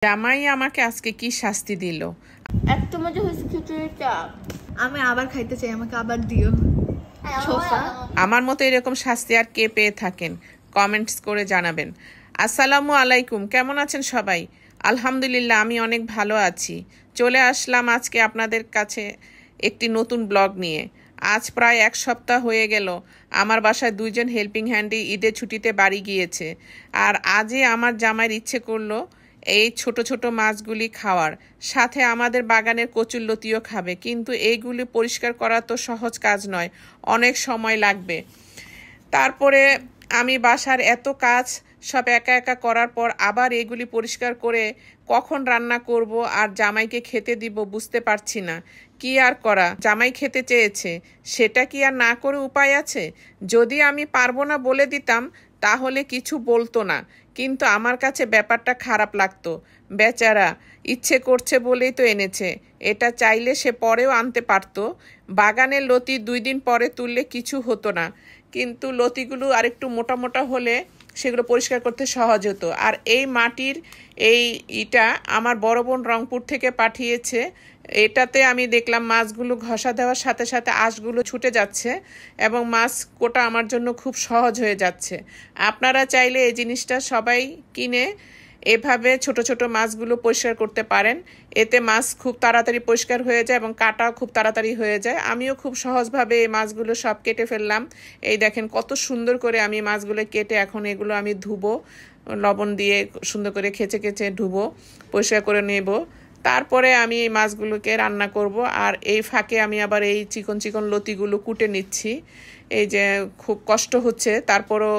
জামাই আমাকে আজকে কি শাস্তি দিল। এত মজা হয়েছে খিচুড়িটা, আমি আবার খাইতে চাই, আমাকে আবার দিও। আমার মতো এরকম শাস্তি আর কে পেয়ে থাকেন কমেন্টস করে জানাবেন। আসসালামু আলাইকুম, কেমন আছেন সবাই? আলহামদুলিল্লাহ আমি অনেক ভালো আছি। চলে আসলাম আজকে আপনাদের কাছে একটি নতুন ব্লগ নিয়ে। আজ প্রায় এক সপ্তাহ হয়ে গেল আমার বাসায় দুইজন হেল্পিং হ্যান্ডি ঈদের ছুটিতে বাড়ি গিয়েছে, আর আজই আমার জামাইয়ের ইচ্ছে করলো এই ছোট ছোট মাছগুলি খাওয়ার, সাথে আমাদের বাগানের কচুরলতিও খাবে। কিন্তু এইগুলি পরিষ্কার করা তো সহজ কাজ নয়, অনেক সময় লাগবে। তারপরে আমি বাসার এত কাজ সব একা একা করার পর আবার এগুলি পরিষ্কার করে কখন রান্না করব আর জামাইকে খেতে দিব বুঝতে পারছি না। কি আর করা, জামাই খেতে চেয়েছে, সেটা কি আর না করে উপায় আছে? যদি আমি পারবো না বলে দিতাম তাহলে কিছু বলতো না, কিন্তু আমার কাছে ব্যাপারটা খারাপ লাগতো। বেচারা ইচ্ছে করছে বলেই তো এনেছে, এটা চাইলে সে পরেও আনতে পারতো। বাগানের লতি 2 দিন পরে তুললে কিছু হতো না, কিন্তু লতিগুলো আরেকটু মোটা মোটা হলে সেগুলো পরিষ্কার করতে সহজ হতো। আর এই মাটির ইটা আমার বড় বোন রংপুর থেকে পাঠিয়েছে। এটাতে আমি দেখলাম মাছগুলো ঘষা দেওয়ার সাথে সাথে আঁশগুলো ছুটে যাচ্ছে এবং মাছ কোটা আমার জন্য খুব সহজ হয়ে যাচ্ছে। আপনারা চাইলে এই জিনিসটা সবাই কিনে এভাবে ছোট ছোট মাছগুলো পরিষ্কার করতে পারেন। এতে মাছ খুব তাড়াতাড়ি পরিষ্কার হয়ে যায় এবং কাটাও খুব তাড়াতাড়ি হয়ে যায়। আমিও খুব সহজভাবে এই মাছগুলো সব কেটে ফেললাম। এই দেখেন কত সুন্দর করে আমি মাছগুলো কেটে এখন এগুলো আমি ধুবো, লবণ দিয়ে সুন্দর করে খেচে খেচে ধুবো, পরিষ্কার করে নেব। তারপরে আমি এই মাছগুলোকে রান্না করব। আর এই ফাঁকে আমি আবার এই চিকন চিকন লতিগুলো কুটে নিচ্ছি। এই যে খুব কষ্ট হচ্ছে, তারপরও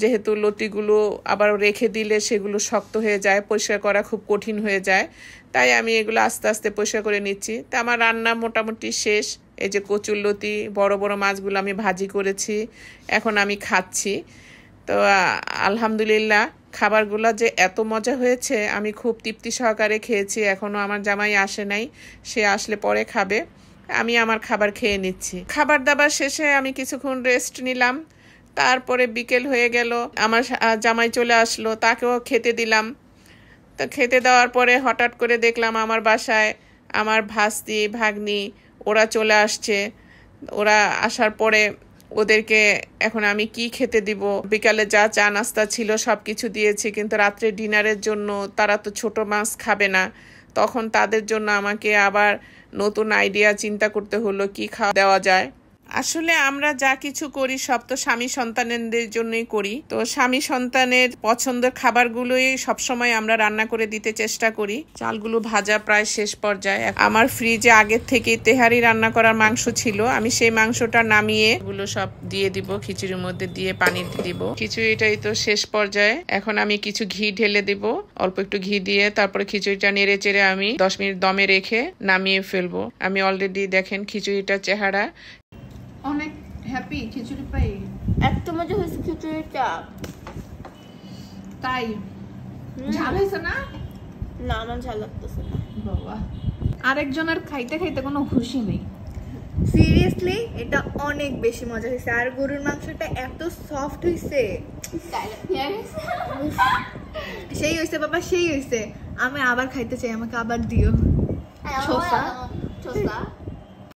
যেহেতু লতিগুলো আবার রেখে দিলে সেগুলো শক্ত হয়ে যায়, পরিষ্কার করা খুব কঠিন হয়ে যায়, তাই আমি এগুলো আস্তে আস্তে পরিষ্কার করে নিচ্ছি। তা আমার রান্না মোটামুটি শেষ। এই যে কচুরলতি বড় বড় মাছগুলো আমি ভাজি করেছি, এখন আমি খাচ্ছি। তো আলহামদুলিল্লাহ খাবারগুলো যে এত মজা হয়েছে, আমি খুব তৃপ্তি সহকারে খেয়েছি। এখনও আমার জামাই আসে নাই, সে আসলে পরে খাবে। আমি আমার খাবার খেয়ে নিচ্ছি। খাবার দাবার শেষে আমি কিছুক্ষণ রেস্ট নিলাম। তারপরে বিকেল হয়ে গেল, আমার জামাই চলে আসলো, তাকেও খেতে দিলাম। তো খেতে দেওয়ার পরে হঠাৎ করে দেখলাম আমার বাসায় আমার ভাস্তি ভাগ্নি ওরা চলে আসছে। ওরা আসার পরে ওদেরকে এখন আমি কি খেতে দিব। বিকালে যা চা নাস্তা ছিল সব কিছু দিয়েছি, কিন্তু রাত্রে ডিনারের জন্য তারা তো ছোট মাছ খাবে না। তখন তাদের জন্য আমাকে আবার নতুন আইডিয়া চিন্তা করতে হলো কি খাওয়া দেওয়া যায়। আসলে আমরা যা কিছু করি সব তো স্বামী সন্তানদের জন্যই করি। তো স্বামী সন্তানের পছন্দের খাবারগুলোই সবসময় আমরা রান্না করে দিতে চেষ্টা করি। চালগুলো ভাজা প্রায় শেষ পর্যায়ে। আমার ফ্রিজে আগের থেকে তেহারি রান্না করার মাংস ছিল, আমি সেই মাংসটা নামিয়ে এগুলো সব দিয়ে দিব, খিচুড়ির মধ্যে দিয়ে পানি দিব। খিচুড়িটাই তো শেষ পর্যায়ে, এখন আমি কিছু ঘি ঢেলে দিব, অল্প একটু ঘি দিয়ে তারপরে খিচুড়িটা নেড়ে চেড়ে আমি 10 মিনিট দমে রেখে নামিয়ে ফেলবো। আমি অলরেডি দেখেন খিচুড়িটার চেহারা। অনেক হ্যাপি খিচুড়ি পাই। এত মজা হয়েছে খিচুড়িটা, তাই ঝাল হয়েছে না? না আমার ঝাল লাগতেছে না বাবা। আরেকজনের খাইতে খাইতে কোনো খুশি নেই। সিরিয়াসলি এটা অনেক বেশি মজা হয়েছে। আর গরুর মাংসটা এত সফট হয়েছে, সেই হয়েছে বাবা, সেই হয়েছে। আমি আবার খাইতে চাই, আমাকে আবার দিও। ছোসা